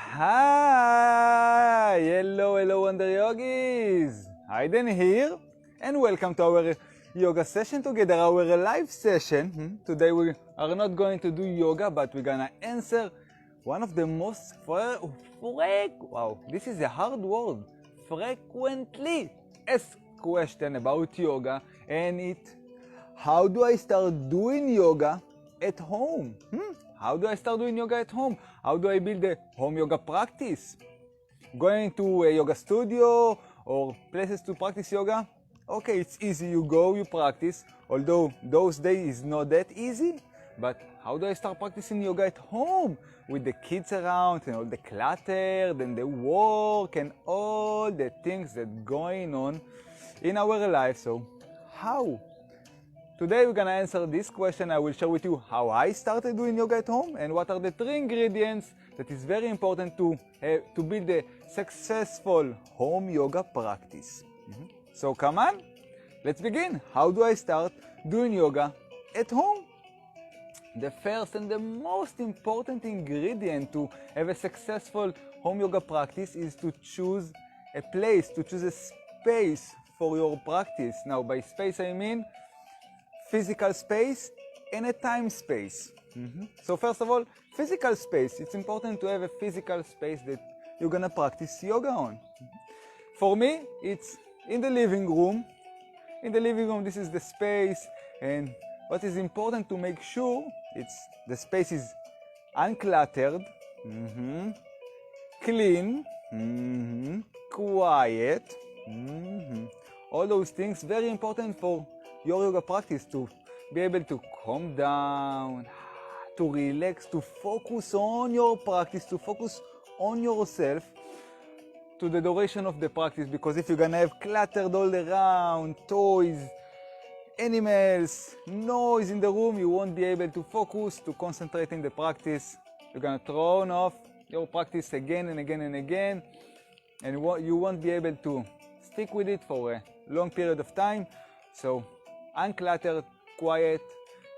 Hi! Hello Wonder Yogis! Idan here and welcome to our yoga session together, our live session. Today we are not going to do yoga, but we're gonna answer one of the most this is a hard word, frequently asked question about yoga, and how do I start doing yoga at home? How do I start doing yoga at home? How do I build a home yoga practice? Going to a yoga studio or places to practice yoga? Okay, it's easy. You go, you practice. Although those days is not that easy. But how do I start practicing yoga at home? With the kids around and all the clutter, then the work and all the things that going on in our life. So how? Today we're gonna answer this question. I will share with you how I started doing yoga at home and what are the 3 ingredients that is very important to build a successful home yoga practice. So come on, let's begin. How do I start doing yoga at home? The first and the most important ingredient to have a successful home yoga practice is to choose a place, to choose a space for your practice. Now by space I mean physical space and a time space. So first of all, physical space. It's important to have a physical space that you're gonna practice yoga on. For me, it's in the living room. In the living room, this is the space, and what is important to make sure the space is uncluttered, clean, quiet, all those things very important for your yoga practice, to be able to calm down, to relax, to focus on your practice, to focus on yourself to the duration of the practice. Because if you're gonna have cluttered all around, toys, animals, noise in the room, you won't be able to focus, to concentrate in the practice. You're gonna throw off your practice again and again and again, and you won't be able to stick with it for a long period of time. So uncluttered, quiet,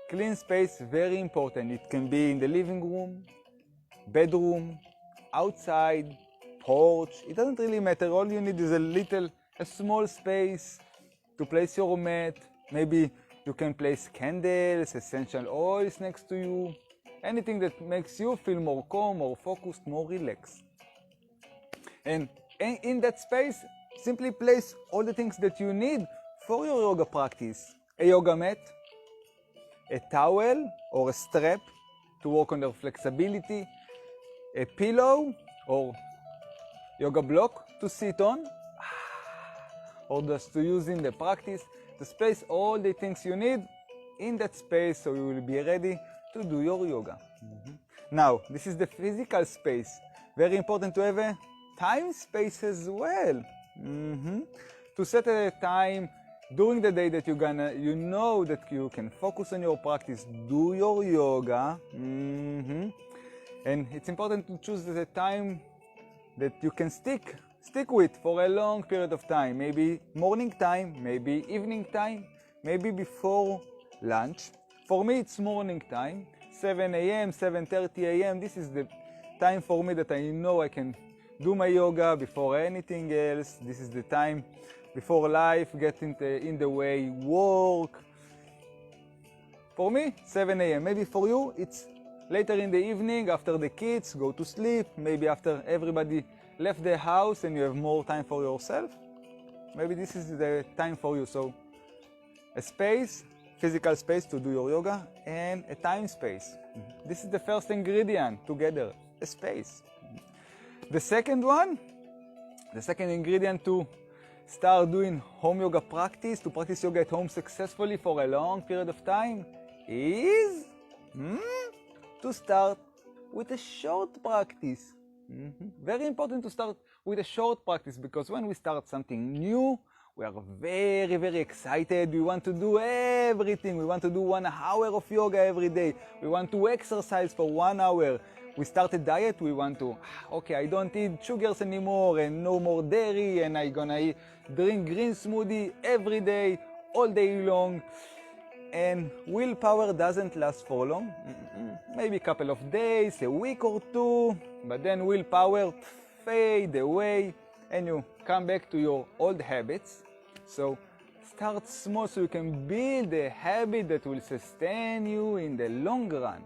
clean space, very important. It can be in the living room, bedroom, outside, porch. It doesn't really matter. All you need is a small space to place your mat. Maybe you can place candles, essential oils next to you. Anything that makes you feel more calm, more focused, more relaxed. And in that space, simply place all the things that you need for your yoga practice. A yoga mat, a towel or a strap to work on your flexibility, a pillow or yoga block to sit on, or just to use in the practice. To place all the things you need in that space so you will be ready to do your yoga. Now, this is the physical space. Very important to have a time space as well. To set a time during the day that you know that you can focus on your practice, do your yoga. And it's important to choose the time that you can stick with for a long period of time. Maybe morning time, maybe evening time, maybe before lunch. For me, it's morning time, 7 a.m., 7:30 a.m. This is the time for me that I know I can do my yoga before anything else. This is the time before life gets in the way, work. For me, 7 a.m. Maybe for you, it's later in the evening after the kids go to sleep, maybe after everybody left the house and you have more time for yourself. Maybe this is the time for you. So a space, physical space to do your yoga, and a time space. This is the first ingredient together, a space. The second ingredient to start doing home yoga practice, to practice yoga at home successfully for a long period of time, is to start with a short practice. Very important to start with a short practice, because when we start something new, we are very, very excited. We want to do everything. We want to do 1 hour of yoga every day. We want to exercise for 1 hour. We start a diet. We want to, okay, I don't eat sugars anymore and no more dairy, and I'm gonna drink green smoothie every day, all day long. And willpower doesn't last for long, maybe a couple of days, a week or two, but then willpower fade away and you come back to your old habits. So start small so you can build a habit that will sustain you in the long run.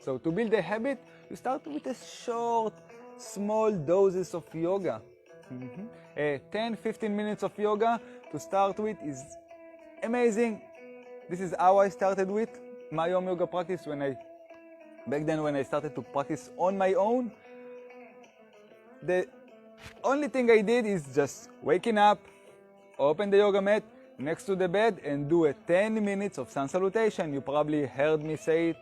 So to build a habit, you start with a short, small doses of yoga. 10-15 minutes of yoga to start with is amazing. This is how I started with my home yoga practice back then when I started to practice on my own. The only thing I did is just waking up, open the yoga mat next to the bed and do a 10 minutes of sun salutation. You probably heard me say it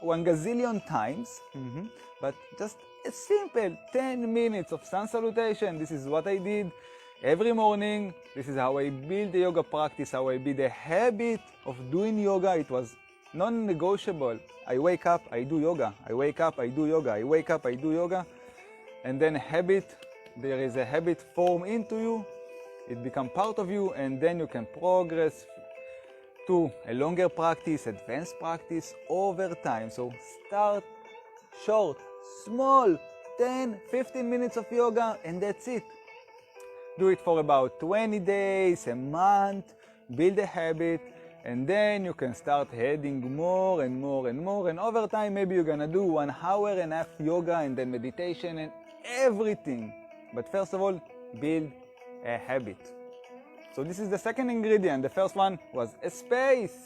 1 gazillion times, but just a simple 10 minutes of sun salutation. This is what I did every morning. This is how I build the yoga practice, how I build a habit of doing yoga. It was non-negotiable. I wake up, I do yoga. I wake up, I do yoga. I wake up, I do yoga. And then there is a habit form into you. It becomes part of you, and then you can progress to a longer practice, advanced practice over time. So start short, small, 10-15 minutes of yoga, and that's it. Do it for about 20 days, a month, build a habit, and then you can start adding more and more and more. And over time, maybe you're gonna do 1 hour and a half yoga and then meditation and everything. But first of all, build a habit. So this is the second ingredient. The first one was a space,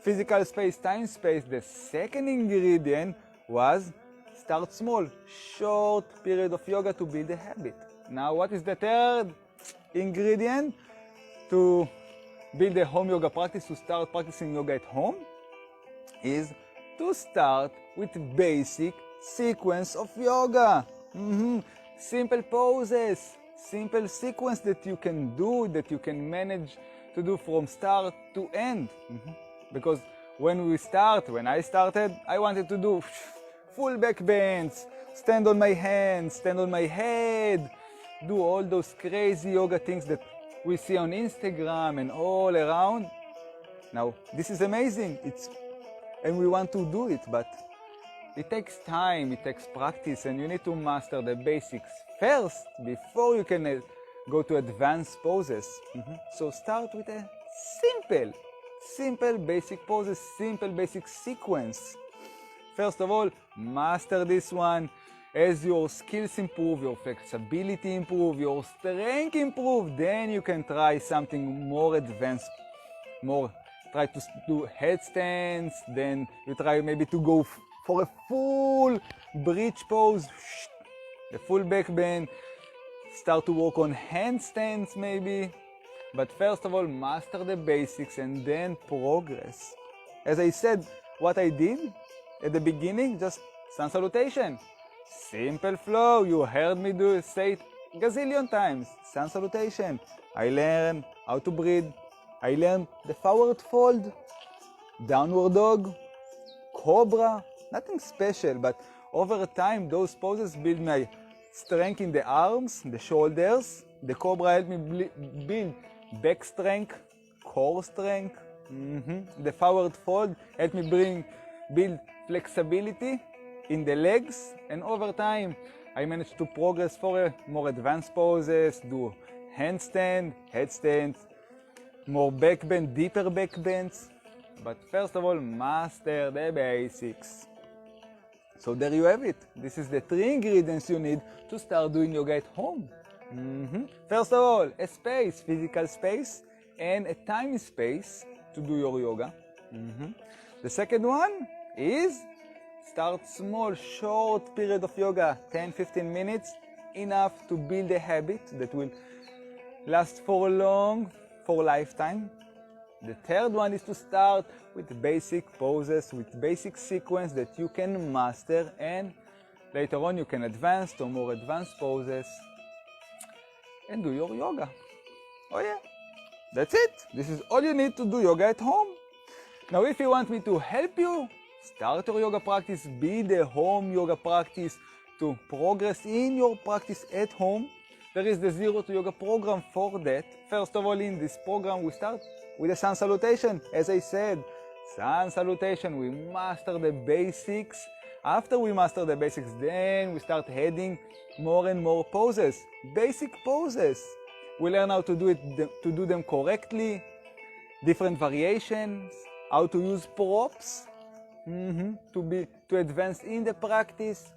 physical space, time space. The second ingredient was start small, short period of yoga to build a habit. Now, what is the third ingredient to build a home yoga practice, to start practicing yoga at home? Is to start with basic sequence of yoga. Simple poses, simple sequence that you can do, that you can manage to do from start to end. Because when I started, I wanted to do full back bends, stand on my hands, stand on my head, do all those crazy yoga things that we see on Instagram and all around. Now, this is amazing, and we want to do it, but it takes time, it takes practice, and you need to master the basics first before you can go to advanced poses. So start with a simple basic poses, simple basic sequence. First of all, master this one. As your skills improve, your flexibility improve, your strength improve, then you can try something more advanced, try to do headstands, then you try maybe to go for a full bridge pose, the full back bend, start to work on handstands maybe. But first of all, master the basics and then progress. As I said, what I did at the beginning, just sun salutation. Simple flow, you heard me say it a gazillion times. Sun salutation. I learned how to breathe. I learned the forward fold, downward dog, cobra. Nothing special, but over time those poses build my strength in the arms, the shoulders. The cobra helped me build back strength, core strength. The forward fold helped me build flexibility in the legs, and over time I managed to progress for more advanced poses, do handstand, headstand, more back bend, deeper back bends. But first of all, master the basics. So there you have it. This is the 3 ingredients you need to start doing yoga at home. First of all, a space, physical space, and a time space to do your yoga. The second one is start small, short period of yoga, 10-15 minutes, enough to build a habit that will last for lifetime. The third one is to start with basic poses, with basic sequence that you can master, and later on you can advance to more advanced poses and do your yoga. Oh yeah, that's it. This is all you need to do yoga at home. Now if you want me to help you start your yoga practice, build a home yoga practice to progress in your practice at home, there is the Zero to Yoga program for that. First of all, in this program, we start with a sun salutation. As I said, sun salutation, we master the basics. After we master the basics, then we start adding more and more poses, basic poses. We learn how to do them correctly, different variations, how to use props to advance in the practice.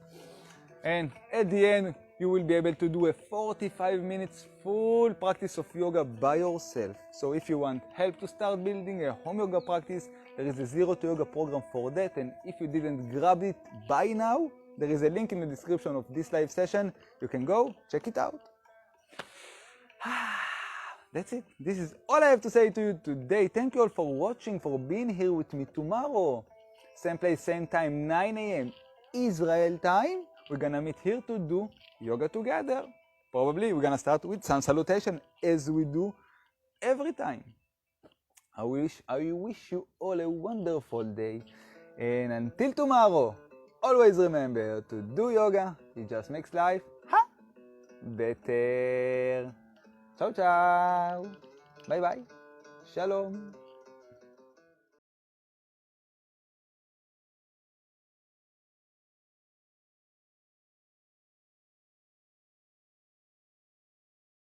And at the end, you will be able to do a 45 minutes full practice of yoga by yourself. So if you want help to start building a home yoga practice, there is a Zero to Yoga program for that. And if you didn't grab it by now, there is a link in the description of this live session. You can go check it out. That's it. This is all I have to say to you today. Thank you all for watching, for being here with me. Tomorrow, same place, same time, 9 a.m. Israel time. We're gonna meet here to do yoga together. Probably we're gonna start with sun salutation as we do every time. I wish you all a wonderful day. And until tomorrow, always remember to do yoga. It just makes life better. Ciao, ciao. Bye bye. Shalom.